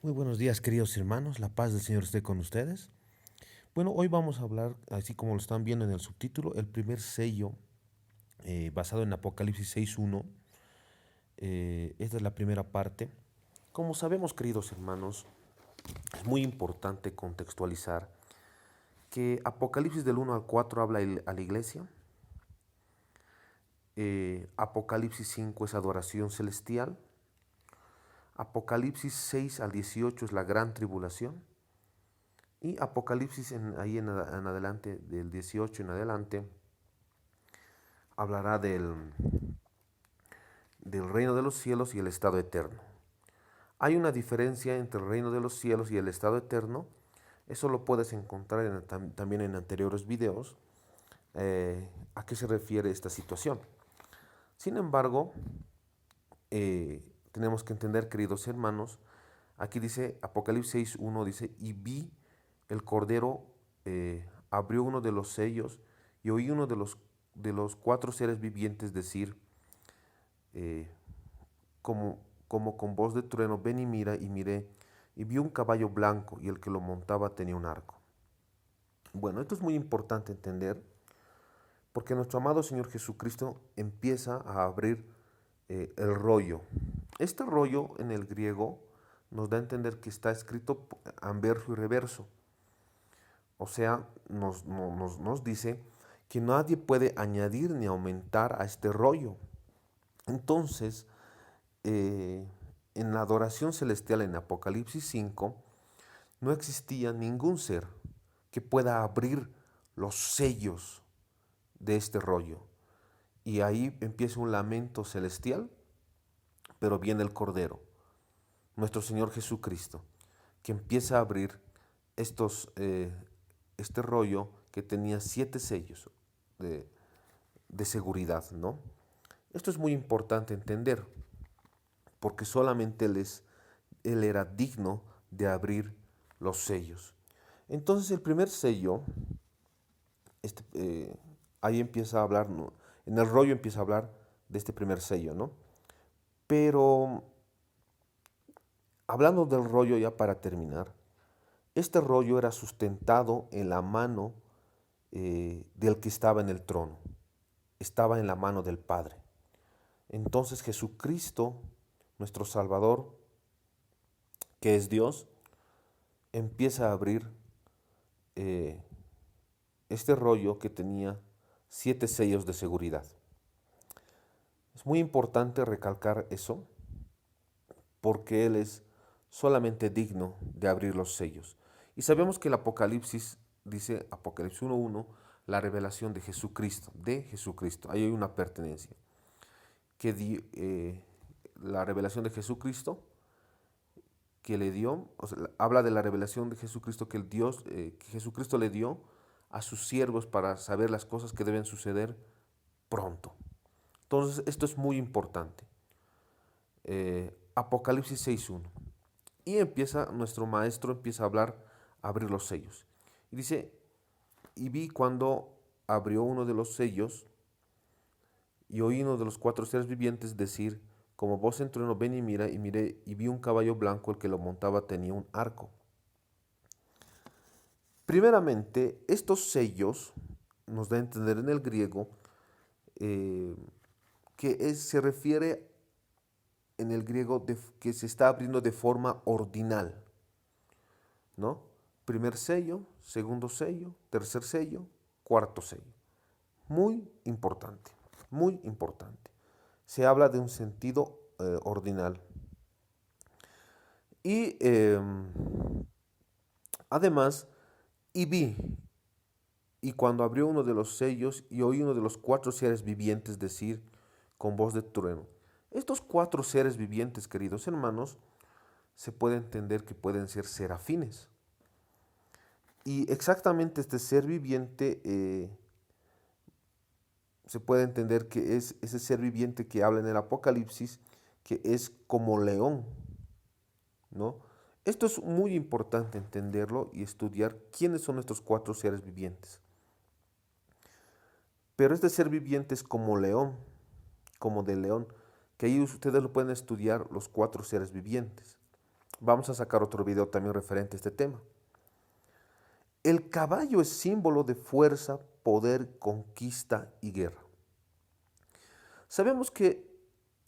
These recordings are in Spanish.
Muy buenos días, queridos hermanos. La paz del Señor esté con ustedes. Bueno, hoy vamos a hablar, así como lo están viendo en el subtítulo, el primer sello basado en Apocalipsis 6.1. Esta es la primera parte. Como sabemos, queridos hermanos, es muy importante contextualizar que Apocalipsis del 1 al 4 habla a la iglesia. Apocalipsis 5 es adoración celestial. Apocalipsis 6 al 18 es la gran tribulación. Y Apocalipsis en adelante, del 18 en adelante, hablará del reino de los cielos y el estado eterno. Hay una diferencia entre el reino de los cielos y el estado eterno. Eso lo puedes encontrar también en anteriores videos. ¿A qué se refiere esta situación? Sin embargo, tenemos que entender, queridos hermanos, aquí dice Apocalipsis 6.1, dice, y vi el Cordero abrió uno de los sellos y oí uno de los cuatro seres vivientes decir, eh, como con voz de trueno, ven y mira, y miré, y vi un caballo blanco, y el que lo montaba tenía un arco. Bueno, esto es muy importante entender, porque nuestro amado Señor Jesucristo empieza a abrir el rollo. Este rollo en el griego nos da a entender que está escrito anverso y reverso. O sea, nos dice que nadie puede añadir ni aumentar a este rollo. Entonces, eh, en la adoración celestial en Apocalipsis 5, no existía ningún ser que pueda abrir los sellos de este rollo. Y ahí empieza un lamento celestial, pero viene el Cordero, nuestro Señor Jesucristo, que empieza a abrir este rollo que tenía 7 sellos de, de seguridad, ¿no? Esto es muy importante entender, porque solamente él era digno de abrir los sellos. Entonces el primer sello, este, ahí empieza a hablar, ¿no? En el rollo empieza a hablar de este primer sello, ¿no? Pero hablando del rollo ya para terminar, este rollo era sustentado en la mano del que estaba en el trono, estaba en la mano del Padre. Entonces Jesucristo, nuestro Salvador, que es Dios, empieza a abrir eh, este rollo que tenía 7 sellos de seguridad. Es muy importante recalcar eso porque Él es solamente digno de abrir los sellos. Y sabemos que el Apocalipsis, dice Apocalipsis 1.1, la revelación de Jesucristo. Ahí hay una pertenencia. La revelación de Jesucristo que le dio, o sea, habla de la revelación de Jesucristo que Jesucristo le dio a sus siervos para saber las cosas que deben suceder pronto. Entonces, esto es muy importante. Apocalipsis 6.1. Y nuestro maestro empieza a hablar, a abrir los sellos. Y dice, y vi cuando abrió uno de los sellos, y oí uno de los cuatro seres vivientes decir, como voz en trueno, ven y mira, y miré, y vi un caballo blanco, el que lo montaba tenía un arco. Primeramente, estos sellos nos da a entender en el griego eh, se refiere en el griego que se está abriendo de forma ordinal, ¿no? Primer sello, segundo sello, tercer sello, cuarto sello. Muy importante, muy importante. Se habla de un sentido ordinal. Y además, y vi, y cuando abrió uno de los sellos, y oí uno de los cuatro seres vivientes decir con voz de trueno. Estos cuatro seres vivientes, queridos hermanos, se puede entender que pueden ser serafines. Y exactamente este ser viviente se puede entender que es ese ser viviente que habla en el Apocalipsis, que es como león, ¿no? Esto es muy importante entenderlo y estudiar quiénes son estos cuatro seres vivientes. Pero este ser viviente es como león, como de león, que ahí ustedes lo pueden estudiar los cuatro seres vivientes. Vamos a sacar otro video también referente a este tema. El caballo es símbolo de fuerza, poder, conquista y guerra. Sabemos que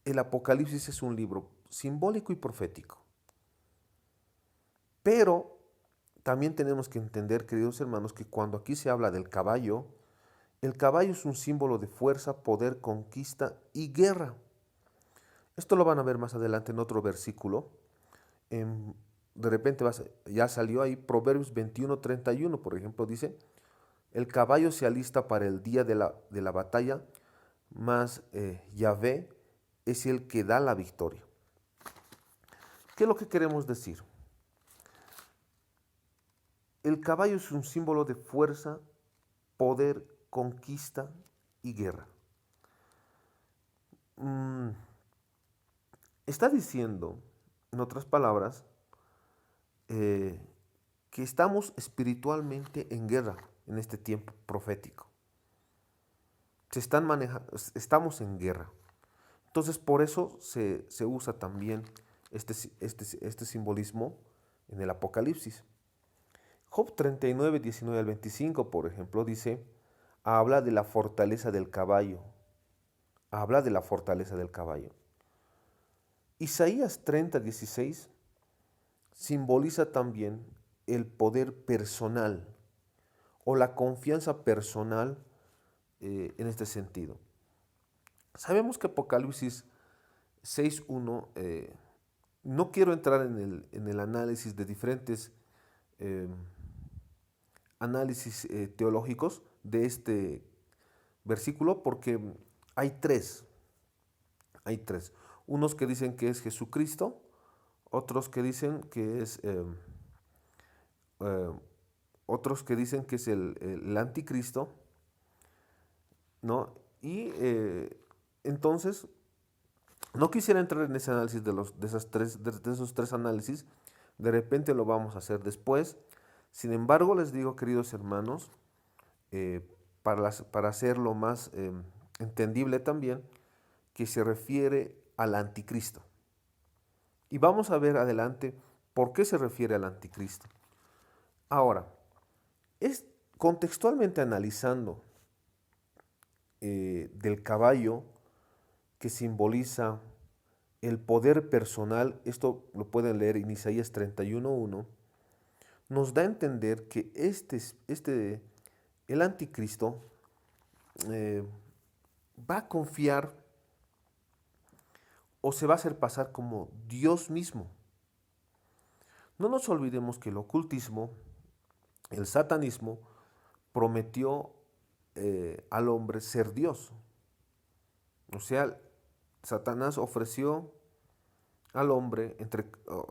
el Apocalipsis es un libro simbólico y profético. Pero también tenemos que entender, queridos hermanos, que cuando aquí se habla del caballo, el caballo es un símbolo de fuerza, poder, conquista y guerra. Esto lo van a ver más adelante en otro versículo. De repente ya salió ahí Proverbios 21:31, por ejemplo, dice, el caballo se alista para el día de la batalla, mas Yahvé es el que da la victoria. ¿Qué es lo que queremos decir? El caballo es un símbolo de fuerza, poder, conquista y guerra. Está diciendo, en otras palabras, que estamos espiritualmente en guerra en este tiempo profético. Estamos en guerra. Entonces, por eso se usa también este simbolismo en el Apocalipsis. Job 39, 19 al 25, por ejemplo, dice, habla de la fortaleza del caballo. Habla de la fortaleza del caballo. Isaías 30, 16 simboliza también el poder personal o la confianza personal en este sentido. Sabemos que Apocalipsis 6.1, no quiero entrar en el análisis de diferentes análisis teológicos de este versículo porque hay tres. Unos que dicen que es Jesucristo, otros que dicen que es el anticristo, ¿no? Y entonces no quisiera entrar en ese análisis de esos tres análisis. De repente lo vamos a hacer después. Sin embargo, les digo, queridos hermanos, para hacerlo más entendible también, que se refiere al anticristo. Y vamos a ver adelante por qué se refiere al anticristo. Ahora, contextualmente analizando del caballo que simboliza el poder personal, esto lo pueden leer en Isaías 31:1, nos da a entender que el anticristo va a confiar o se va a hacer pasar como Dios mismo. No nos olvidemos que el ocultismo, el satanismo, prometió al hombre ser Dios. O sea, Satanás ofreció al hombre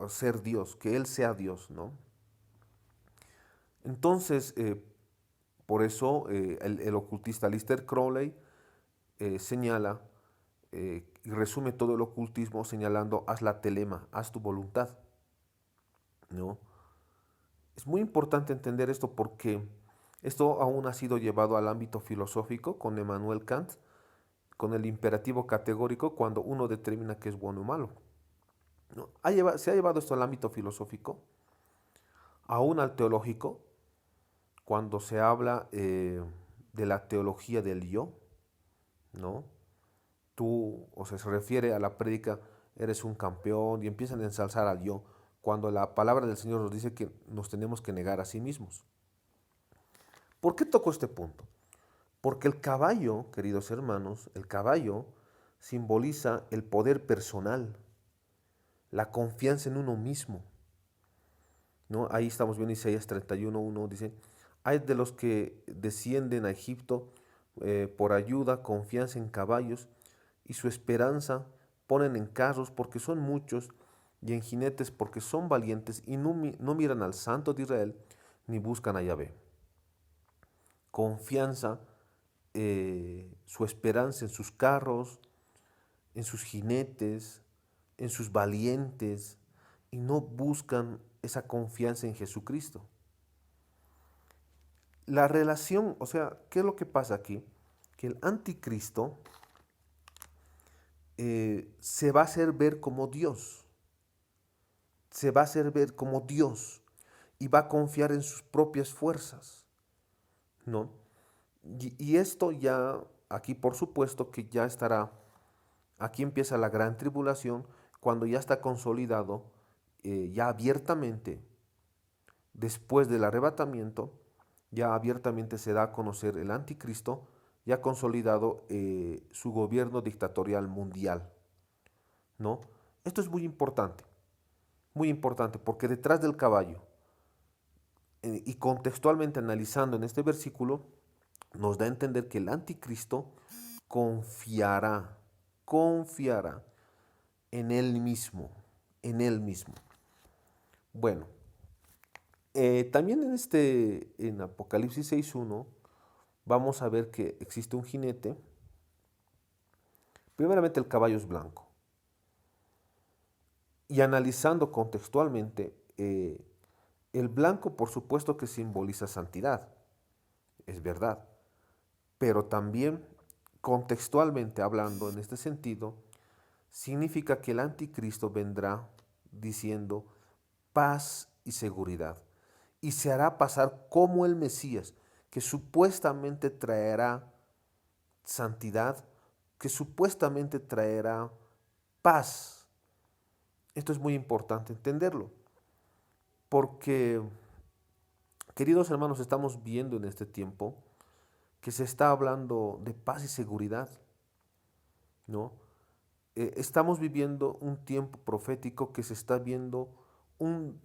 ser Dios, que él sea Dios, ¿no? Entonces, por eso el ocultista Aleister Crowley señala y resume todo el ocultismo señalando, haz la telema, haz tu voluntad, ¿no? Es muy importante entender esto porque esto aún ha sido llevado al ámbito filosófico con Immanuel Kant, con el imperativo categórico cuando uno determina qué es bueno o malo, ¿no? Se ha llevado esto al ámbito filosófico, aún al teológico, cuando se habla de la teología del yo, ¿no? O sea, se refiere a la prédica, eres un campeón, y empiezan a ensalzar al yo, cuando la palabra del Señor nos dice que nos tenemos que negar a sí mismos. ¿Por qué toco este punto? Porque el caballo, queridos hermanos, el caballo simboliza el poder personal, la confianza en uno mismo, ¿no? Ahí estamos viendo Isaías 31:1, dice, hay de los que descienden a Egipto por ayuda, confianza en caballos, y su esperanza ponen en carros porque son muchos, y en jinetes porque son valientes, y no miran al Santo de Israel, ni buscan a Yahvé. Confianza, su esperanza en sus carros, en sus jinetes, en sus valientes, y no buscan esa confianza en Jesucristo. La relación, o sea, ¿qué es lo que pasa aquí? Que el anticristo se va a hacer ver como Dios. se va a hacer ver como Dios y va a confiar en sus propias fuerzas, ¿no? Y esto ya, aquí por supuesto que ya estará, aquí empieza la gran tribulación, cuando ya está consolidado, ya abiertamente, después del arrebatamiento, ya abiertamente se da a conocer el anticristo, ya consolidado su gobierno dictatorial mundial, ¿no? Esto es muy importante, porque detrás del caballo, y contextualmente analizando en este versículo, nos da a entender que el anticristo confiará, confiará en él mismo, en él mismo. Bueno, también en Apocalipsis 6.1 vamos a ver que existe un jinete. Primeramente el caballo es blanco. Y analizando contextualmente, el blanco por supuesto que simboliza santidad, es verdad, pero también contextualmente hablando en este sentido, significa que el anticristo vendrá diciendo paz y seguridad y se hará pasar como el Mesías, que supuestamente traerá santidad, que supuestamente traerá paz. Esto es muy importante entenderlo, porque, queridos hermanos, estamos viendo en este tiempo que se está hablando de paz y seguridad, ¿no? Estamos viviendo un tiempo profético que se está viendo un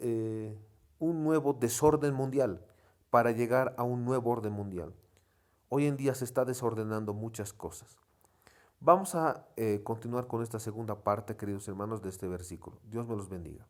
nuevo desorden mundial para llegar a un nuevo orden mundial. Hoy en día se está desordenando muchas cosas. Vamos a continuar con esta segunda parte, queridos hermanos, de este versículo. Dios me los bendiga.